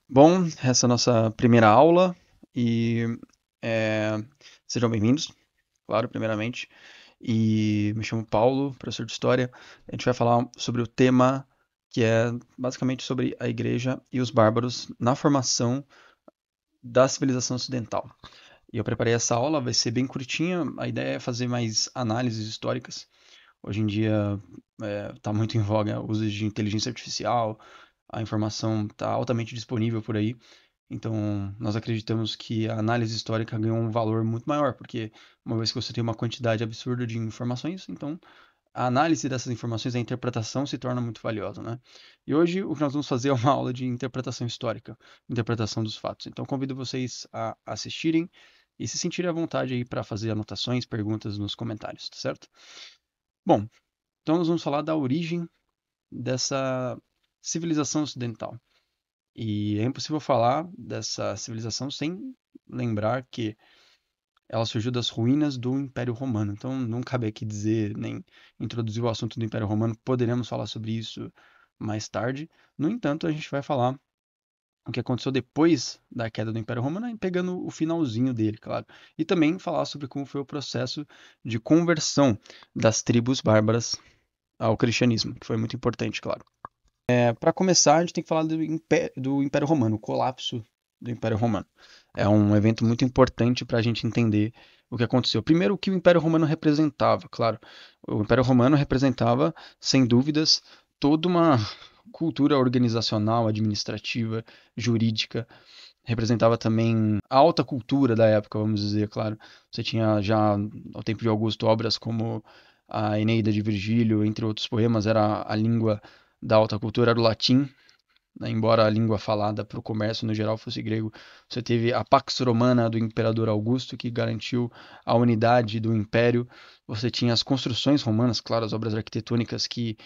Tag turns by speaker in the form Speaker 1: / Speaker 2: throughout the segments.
Speaker 1: Bom, essa é a nossa primeira aula e é, sejam bem-vindos, claro, primeiramente. E me chamo Paulo, professor de História. A gente vai falar sobre o tema que é basicamente sobre a Igreja e os bárbaros na formação da civilização ocidental. E eu preparei essa aula, vai ser bem curtinha. A ideia é fazer mais análises históricas. Hoje em dia está muito em voga o uso de inteligência artificial, a informação está altamente disponível por aí. Então, nós acreditamos que a análise histórica ganhou um valor muito maior, porque uma vez que você tem uma quantidade absurda de informações, então a análise dessas informações, a interpretação se torna muito valiosa, né? E hoje o que nós vamos fazer é uma aula de interpretação histórica, interpretação dos fatos. Então, convido vocês a assistirem e se sentirem à vontade aí para fazer anotações, perguntas nos comentários, tá certo? Bom, então nós vamos falar da origem dessa civilização ocidental. E é impossível falar dessa civilização sem lembrar que ela surgiu das ruínas do Império Romano. Então, não cabe aqui dizer nem introduzir o assunto do Império Romano, poderemos falar sobre isso mais tarde. No entanto, a gente vai falar o que aconteceu depois da queda do Império Romano, pegando o finalzinho dele, claro. E também falar sobre como foi o processo de conversão das tribos bárbaras ao cristianismo, que foi muito importante, claro. Para começar, a gente tem que falar do Império Romano, o colapso do Império Romano. É um evento muito importante para a gente entender o que aconteceu. Primeiro, o que o Império Romano representava, claro. O Império Romano representava, sem dúvidas, toda uma cultura organizacional, administrativa, jurídica. Representava também a alta cultura da época, vamos dizer, claro. Você tinha já, ao tempo de Augusto, obras como a Eneida de Virgílio, entre outros poemas, era a língua da alta cultura, era o latim, né? Embora a língua falada para o comércio no geral fosse grego. Você teve a Pax Romana do imperador Augusto, que garantiu a unidade do império. Você tinha as construções romanas, claro, as obras arquitetônicas que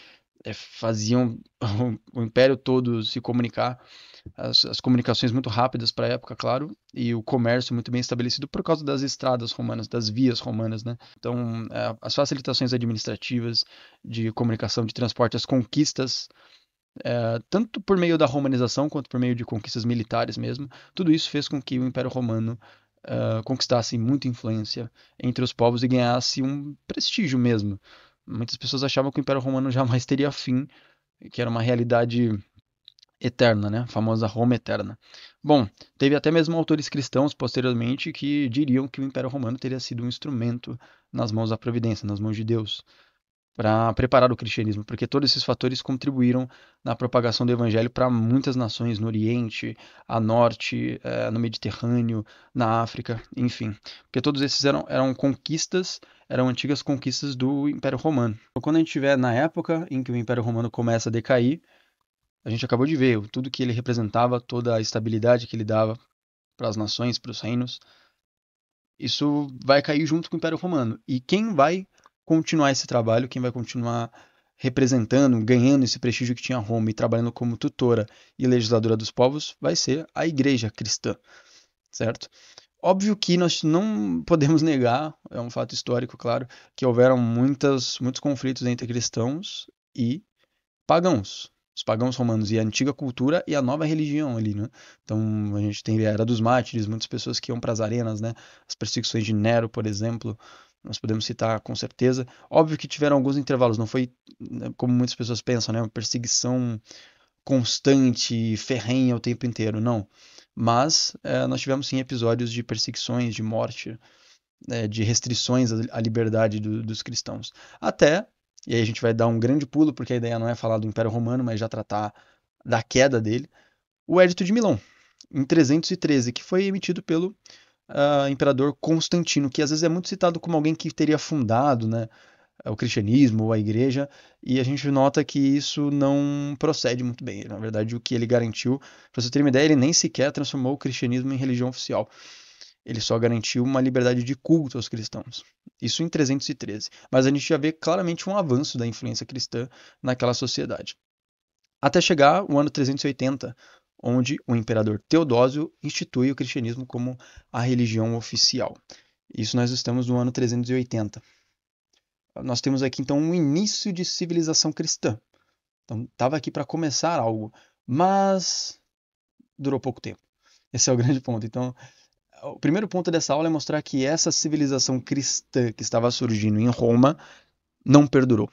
Speaker 1: faziam o império todo se comunicar, as comunicações muito rápidas para a época, claro, e o comércio muito bem estabelecido por causa das estradas romanas, das vias romanas, né? Então, as facilitações administrativas de comunicação, de transporte, as conquistas, tanto por meio da romanização quanto por meio de conquistas militares mesmo, tudo isso fez com que o Império Romano conquistasse muita influência entre os povos e ganhasse um prestígio mesmo. Muitas pessoas achavam que o Império Romano jamais teria fim, que era uma realidade eterna, né? A famosa Roma eterna. Bom, teve até mesmo autores cristãos posteriormente que diriam que o Império Romano teria sido um instrumento nas mãos da providência, nas mãos de Deus, para preparar o cristianismo, porque todos esses fatores contribuíram na propagação do evangelho para muitas nações no Oriente, a Norte, no Mediterrâneo, na África, enfim. Porque todos esses eram conquistas, eram antigas conquistas do Império Romano. Então, quando a gente estiver na época em que o Império Romano começa a decair, a gente acabou de ver tudo que ele representava, toda a estabilidade que ele dava para as nações, para os reinos, isso vai cair junto com o Império Romano. E quem vai continuar esse trabalho, quem vai continuar representando, ganhando esse prestígio que tinha Roma e trabalhando como tutora e legisladora dos povos, vai ser a Igreja Cristã, certo? Óbvio que nós não podemos negar, é um fato histórico, claro, que houveram muitos conflitos entre cristãos e pagãos. Os pagãos romanos e a antiga cultura e a nova religião ali, né? Então a gente tem a Era dos Mártires, muitas pessoas que iam para as arenas, né? As perseguições de Nero, por exemplo, nós podemos citar com certeza. Óbvio que tiveram alguns intervalos, não foi né, como muitas pessoas pensam, né? Uma perseguição constante, ferrenha o tempo inteiro, não. Mas nós tivemos sim episódios de perseguições, de morte, de restrições à liberdade dos cristãos. Até, e aí a gente vai dar um grande pulo, porque a ideia não é falar do Império Romano, mas já tratar da queda dele, o Edito de Milão, em 313, que foi emitido pelo imperador Constantino, que às vezes é muito citado como alguém que teria fundado, né, o cristianismo ou a igreja, e a gente nota que isso não procede muito bem. Na verdade, o que ele garantiu, para você ter uma ideia, ele nem sequer transformou o cristianismo em religião oficial. Ele só garantiu uma liberdade de culto aos cristãos. Isso em 313. Mas a gente já vê claramente um avanço da influência cristã naquela sociedade. Até chegar o ano 380, onde o imperador Teodósio institui o cristianismo como a religião oficial. Isso nós estamos no ano 380. Nós temos aqui então um início de civilização cristã. Então estava aqui para começar algo. Mas durou pouco tempo. Esse é o grande ponto. Então, o primeiro ponto dessa aula é mostrar que essa civilização cristã que estava surgindo em Roma não perdurou.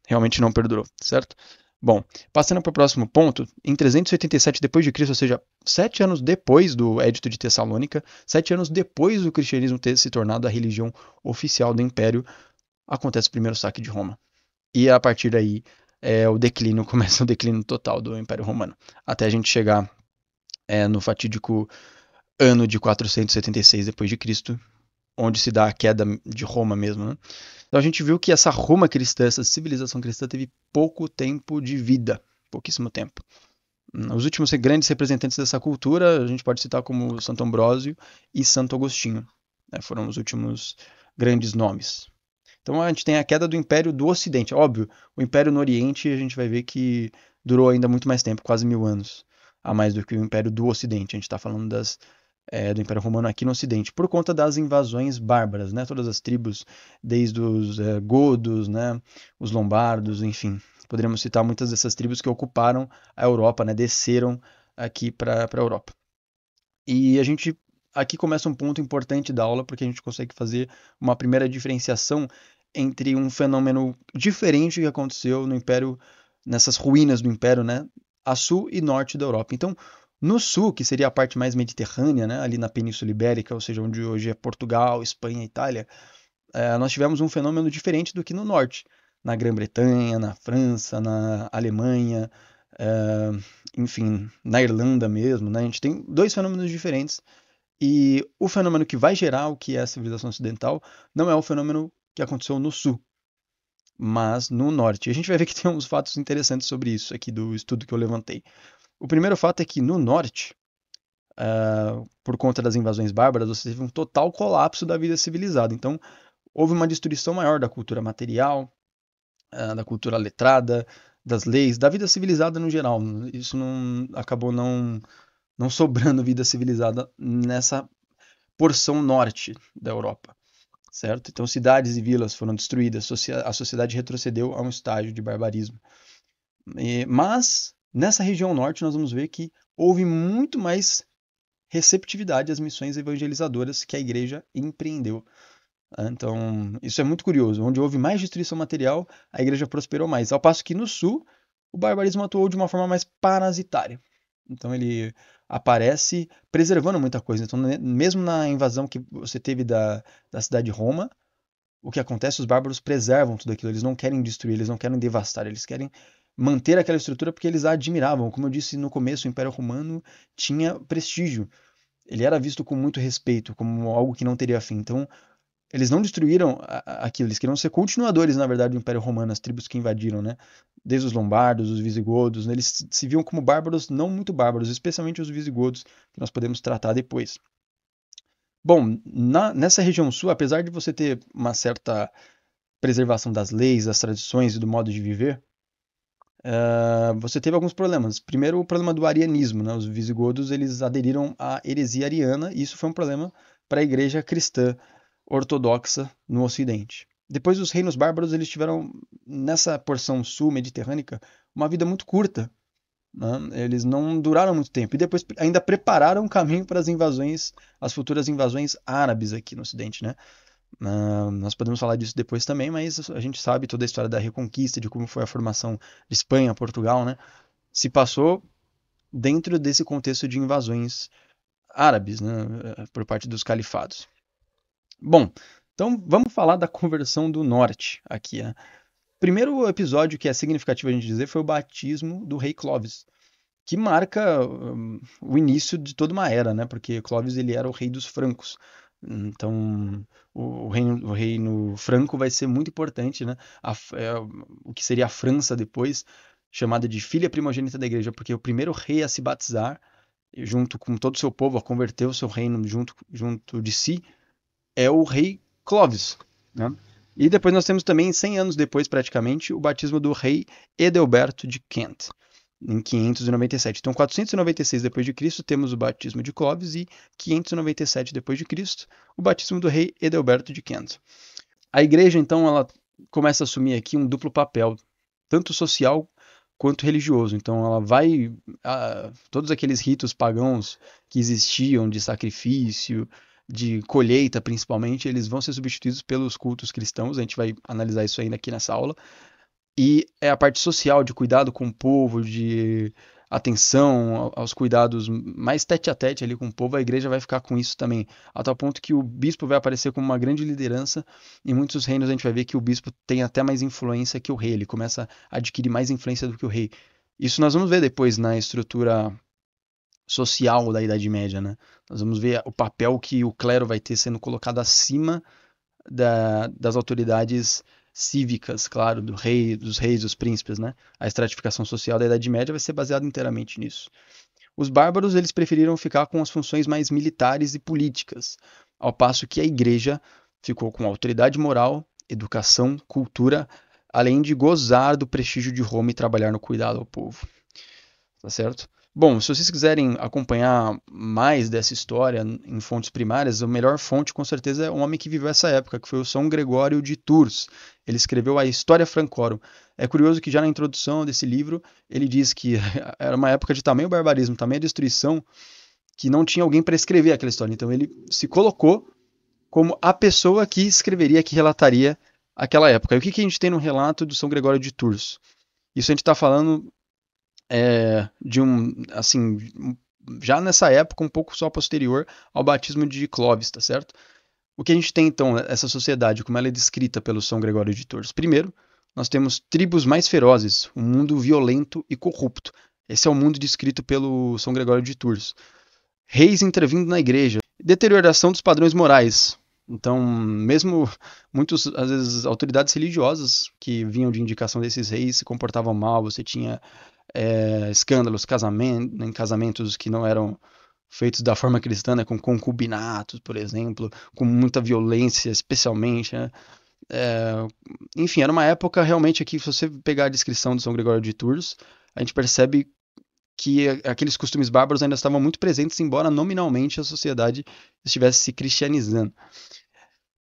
Speaker 1: Realmente não perdurou, certo? Bom, passando para o próximo ponto, em 387 depois de Cristo, ou seja, 7 anos depois do Edito de Tessalônica, 7 anos depois do cristianismo ter se tornado a religião oficial do Império, acontece o primeiro saque de Roma. E a partir daí, o declínio começa o declínio total do Império Romano, até a gente chegar no fatídico ano de 476 depois de Cristo, onde se dá a queda de Roma mesmo, né? Então a gente viu que essa Roma cristã, essa civilização cristã teve pouco tempo de vida, pouquíssimo tempo. Os últimos grandes representantes dessa cultura a gente pode citar como Santo Ambrósio e Santo Agostinho, né? Foram os últimos grandes nomes. Então a gente tem a queda do Império do Ocidente. Óbvio, o Império no Oriente a gente vai ver que durou ainda muito mais tempo, quase 1000 anos a mais do que o Império do Ocidente. A gente está falando do Império Romano aqui no Ocidente, por conta das invasões bárbaras, né? Todas as tribos, desde os godos, né? Os lombardos, enfim. Poderíamos citar muitas dessas tribos que ocuparam a Europa, né? Desceram aqui para a Europa. E a gente aqui começa um ponto importante da aula, porque a gente consegue fazer uma primeira diferenciação entre um fenômeno diferente que aconteceu no Império, nessas ruínas do Império, né? A sul e norte da Europa. Então, no sul, que seria a parte mais mediterrânea, né, ali na Península Ibérica, ou seja, onde hoje é Portugal, Espanha e Itália, nós tivemos um fenômeno diferente do que no norte, na Grã-Bretanha, na França, na Alemanha, enfim, na Irlanda mesmo, né? A gente tem dois fenômenos diferentes e o fenômeno que vai gerar o que é a civilização ocidental não é o fenômeno que aconteceu no sul, mas no norte. E a gente vai ver que tem uns fatos interessantes sobre isso aqui do estudo que eu levantei. O primeiro fato é que no norte, por conta das invasões bárbaras, você teve um total colapso da vida civilizada. Então, houve uma destruição maior da cultura material, da cultura letrada, das leis, da vida civilizada no geral. Isso acabou não sobrando vida civilizada nessa porção norte da Europa, certo? Então, cidades e vilas foram destruídas, a sociedade retrocedeu a um estágio de barbarismo. Mas, nessa região norte, nós vamos ver que houve muito mais receptividade às missões evangelizadoras que a igreja empreendeu. Então, isso é muito curioso. Onde houve mais destruição material, a igreja prosperou mais. Ao passo que no sul, o barbarismo atuou de uma forma mais parasitária. Então, ele aparece preservando muita coisa. Então, mesmo na invasão que você teve da cidade de Roma, o que acontece, os bárbaros preservam tudo aquilo. Eles não querem destruir, eles não querem devastar, eles querem manter aquela estrutura porque eles a admiravam. Como eu disse no começo, o Império Romano tinha prestígio. Ele era visto com muito respeito, como algo que não teria fim. Então, eles não destruíram aquilo, eles queriam ser continuadores, na verdade, do Império Romano, as tribos que invadiram, né? Desde os lombardos, os visigodos, né? Eles se viam como bárbaros, não muito bárbaros, especialmente os visigodos, que nós podemos tratar depois. Bom, nessa região sul, apesar de você ter uma certa preservação das leis, das tradições e do modo de viver, você teve alguns problemas. Primeiro, o problema do arianismo, né? Os visigodos eles aderiram à heresia ariana e isso foi um problema para a igreja cristã ortodoxa no Ocidente. Depois, os reinos bárbaros eles tiveram, nessa porção sul-mediterrânica, uma vida muito curta, né? Eles não duraram muito tempo. E depois ainda prepararam o caminho para as invasões, as futuras invasões árabes aqui no Ocidente, né? Nós podemos falar disso depois também, mas a gente sabe toda a história da Reconquista, de como foi a formação de Espanha, Portugal, né? Se passou dentro desse contexto de invasões árabes, né? Por parte dos califados. Bom, então vamos falar da conversão do norte aqui. Né? Primeiro episódio que é significativo a gente dizer foi o batismo do rei Clovis, que marca o início de toda uma era, né? Porque Clovis ele era o rei dos francos. Então, o reino franco vai ser muito importante, né? O que seria a França depois, chamada de filha primogênita da igreja, porque o primeiro rei a se batizar, junto com todo o seu povo, a converter o seu reino junto de si, é o rei Clovis, né? E depois nós temos também, 100 anos depois praticamente, o batismo do rei Edelberto de Kent, em 597. Então, 496 depois de Cristo temos o batismo de Clovis e 597 depois de Cristo, o batismo do rei Edelberto de Kent. A igreja então ela começa a assumir aqui um duplo papel, tanto social quanto religioso. Então ela vai todos aqueles ritos pagãos que existiam de sacrifício, de colheita principalmente, eles vão ser substituídos pelos cultos cristãos. A gente vai analisar isso ainda aqui nessa aula. E é a parte social, de cuidado com o povo, de atenção aos cuidados mais tete a tete ali com o povo, a igreja vai ficar com isso também, a tal ponto que o bispo vai aparecer como uma grande liderança. Em muitos reinos a gente vai ver que o bispo tem até mais influência que o rei, ele começa a adquirir mais influência do que o rei. Isso nós vamos ver depois na estrutura social da Idade Média, né? Nós vamos ver o papel que o clero vai ter sendo colocado acima das autoridades cívicas, claro, dos reis, dos príncipes, né? A estratificação social da Idade Média vai ser baseada inteiramente nisso. Os bárbaros, eles preferiram ficar com as funções mais militares e políticas, ao passo que a igreja ficou com autoridade moral, educação, cultura, além de gozar do prestígio de Roma e trabalhar no cuidado ao povo. Tá certo? Bom, se vocês quiserem acompanhar mais dessa história em fontes primárias, a melhor fonte com certeza é um homem que viveu essa época, que foi o São Gregório de Tours. Ele escreveu a História Francorum. É curioso que já na introdução desse livro ele diz que era uma época de tamanho barbarismo, tamanha destruição, que não tinha alguém para escrever aquela história. Então ele se colocou como a pessoa que escreveria, que relataria aquela época. E o que a gente tem no relato do São Gregório de Tours? Isso a gente está falando de assim, já nessa época, um pouco só posterior ao batismo de Clovis, tá certo? O que a gente tem então, essa sociedade, como ela é descrita pelo São Gregório de Tours? Primeiro, nós temos tribos mais ferozes, um mundo violento e corrupto. Esse é o mundo descrito pelo São Gregório de Tours. Reis intervindo na igreja, deterioração dos padrões morais. Então, mesmo muitos, às vezes, autoridades religiosas que vinham de indicação desses reis se comportavam mal, você tinha escândalos, casamentos que não eram feitos da forma cristã, né, com concubinatos, por exemplo, com muita violência, especialmente, né? Enfim, era uma época realmente aqui, se você pegar a descrição de São Gregório de Tours, a gente percebe que aqueles costumes bárbaros ainda estavam muito presentes, embora nominalmente a sociedade estivesse se cristianizando.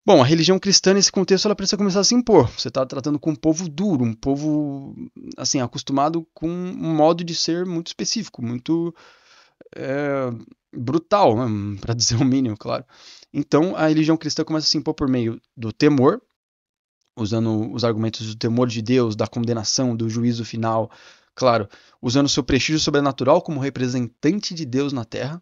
Speaker 1: Bom, a religião cristã nesse contexto ela precisa começar a se impor. Você está tratando com um povo duro, um povo assim acostumado com um modo de ser muito específico, muito brutal, né? Para dizer o mínimo, claro. Então a religião cristã começa a se impor por meio do temor, usando os argumentos do temor de Deus, da condenação, do juízo final, claro, usando seu prestígio sobrenatural como representante de Deus na Terra.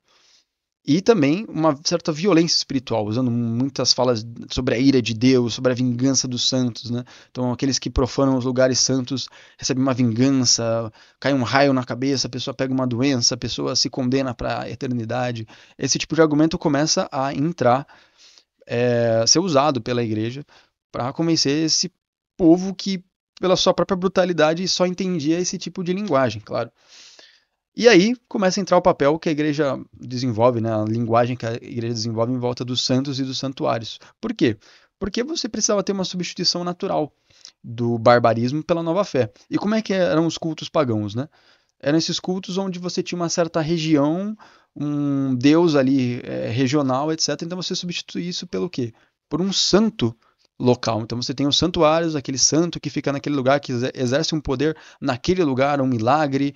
Speaker 1: E também uma certa violência espiritual, usando muitas falas sobre a ira de Deus, sobre a vingança dos santos, né? Então, aqueles que profanam os lugares santos recebem uma vingança, cai um raio na cabeça, a pessoa pega uma doença, a pessoa se condena para a eternidade. Esse tipo de argumento começa a entrar, ser usado pela igreja para convencer esse povo que, pela sua própria brutalidade, só entendia esse tipo de linguagem, claro. E aí começa a entrar o papel que a igreja desenvolve, né, a linguagem que a igreja desenvolve em volta dos santos e dos santuários. Por quê? Porque você precisava ter uma substituição natural do barbarismo pela nova fé. E como é que eram os cultos pagãos, né? Eram esses cultos onde você tinha uma certa região, um deus ali regional, etc. Então você substitui isso pelo quê? Por um santo local. Então você tem os santuários, aquele santo que fica naquele lugar, que exerce um poder naquele lugar, um milagre,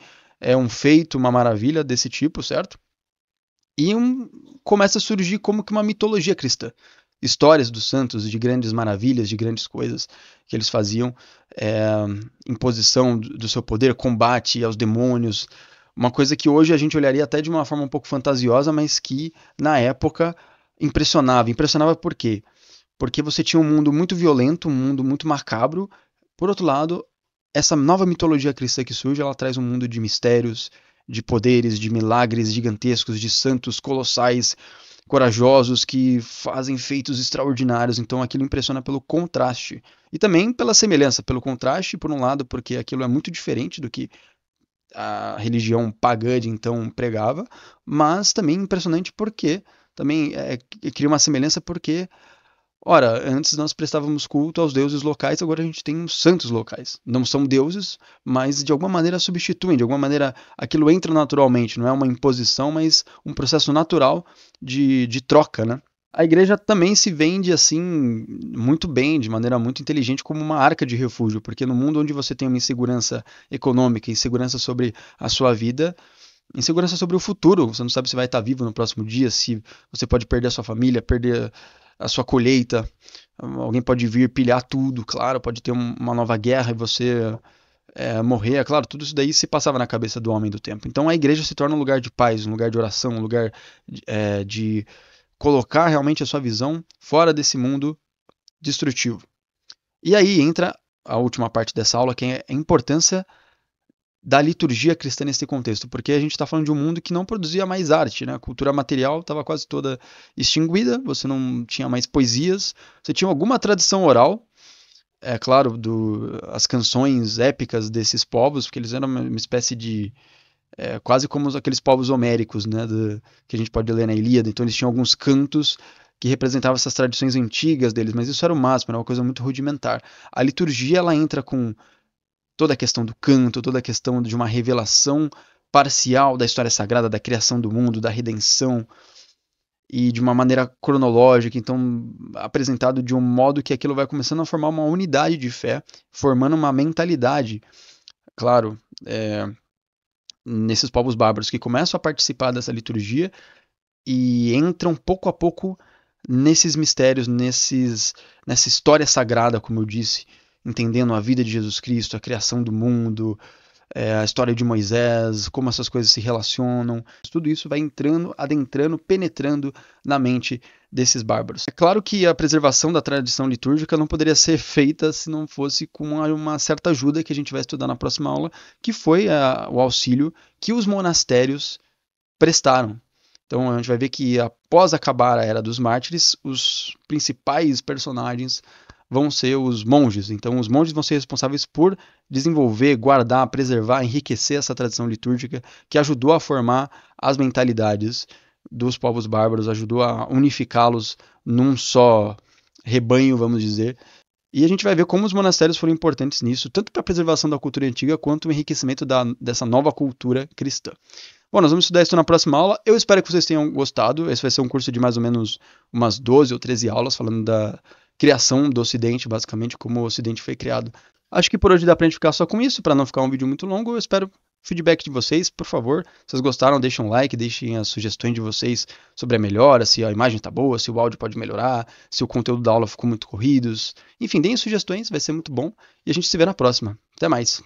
Speaker 1: um feito, uma maravilha desse tipo, certo? E começa a surgir como que uma mitologia cristã. Histórias dos santos, de grandes maravilhas, de grandes coisas que eles faziam, imposição do seu poder, combate aos demônios, uma coisa que hoje a gente olharia até de uma forma um pouco fantasiosa, mas que na época impressionava. Impressionava por quê? Porque você tinha um mundo muito violento, um mundo muito macabro. Por outro lado, essa nova mitologia cristã que surge, ela traz um mundo de mistérios, de poderes, de milagres gigantescos, de santos colossais, corajosos, que fazem feitos extraordinários. Então aquilo impressiona pelo contraste. E também pela semelhança, pelo contraste, por um lado, porque aquilo é muito diferente do que a religião pagã de então pregava, mas também impressionante porque também cria uma semelhança porque ora, antes nós prestávamos culto aos deuses locais, agora a gente tem os santos locais. Não são deuses, mas de alguma maneira substituem, de alguma maneira aquilo entra naturalmente, não é uma imposição, mas um processo natural de troca, né? A igreja também se vende assim muito bem, de maneira muito inteligente, como uma arca de refúgio, porque no mundo onde você tem uma insegurança econômica, insegurança sobre a sua vida, insegurança sobre o futuro, você não sabe se vai estar vivo no próximo dia, se você pode perder a sua família, perder a sua colheita, alguém pode vir pilhar tudo, claro, pode ter uma nova guerra e você morrer, é claro, tudo isso daí se passava na cabeça do homem do tempo. Então a igreja se torna um lugar de paz, um lugar de oração, um lugar de colocar realmente a sua visão fora desse mundo destrutivo. E aí entra a última parte dessa aula, que é a importância da liturgia cristã nesse contexto, porque a gente está falando de um mundo que não produzia mais arte, né? A cultura material estava quase toda extinguida, você não tinha mais poesias, você tinha alguma tradição oral, é claro, as canções épicas desses povos, porque eles eram uma espécie de quase como aqueles povos homéricos, né, que a gente pode ler na Ilíada. Então eles tinham alguns cantos que representavam essas tradições antigas deles, mas isso era o máximo, era uma coisa muito rudimentar. A liturgia ela entra com toda a questão do canto, toda a questão de uma revelação parcial da história sagrada, da criação do mundo, da redenção, e de uma maneira cronológica, então apresentado de um modo que aquilo vai começando a formar uma unidade de fé, formando uma mentalidade, claro, nesses povos bárbaros que começam a participar dessa liturgia e entram pouco a pouco nesses mistérios, nessa história sagrada, como eu disse, entendendo a vida de Jesus Cristo, a criação do mundo, a história de Moisés, como essas coisas se relacionam. Tudo isso vai entrando, adentrando, penetrando na mente desses bárbaros. É claro que a preservação da tradição litúrgica não poderia ser feita se não fosse com uma certa ajuda que a gente vai estudar na próxima aula, que foi o auxílio que os monastérios prestaram. Então a gente vai ver que após acabar a Era dos Mártires, os principais personagens vão ser os monges. Então os monges vão ser responsáveis por desenvolver, guardar, preservar, enriquecer essa tradição litúrgica que ajudou a formar as mentalidades dos povos bárbaros, ajudou a unificá-los num só rebanho, vamos dizer. E a gente vai ver como os monastérios foram importantes nisso, tanto para a preservação da cultura antiga, quanto o enriquecimento dessa nova cultura cristã. Bom, nós vamos estudar isso na próxima aula. Eu espero que vocês tenham gostado. Esse vai ser um curso de mais ou menos umas 12 ou 13 aulas, falando da criação do Ocidente, basicamente, como o Ocidente foi criado. Acho que por hoje dá pra gente ficar só com isso, para não ficar um vídeo muito longo. Eu espero feedback de vocês, por favor. Se vocês gostaram, deixem um like, deixem as sugestões de vocês sobre a melhora, se a imagem tá boa, se o áudio pode melhorar, se o conteúdo da aula ficou muito corrido. Enfim, deem sugestões, vai ser muito bom. E a gente se vê na próxima. Até mais.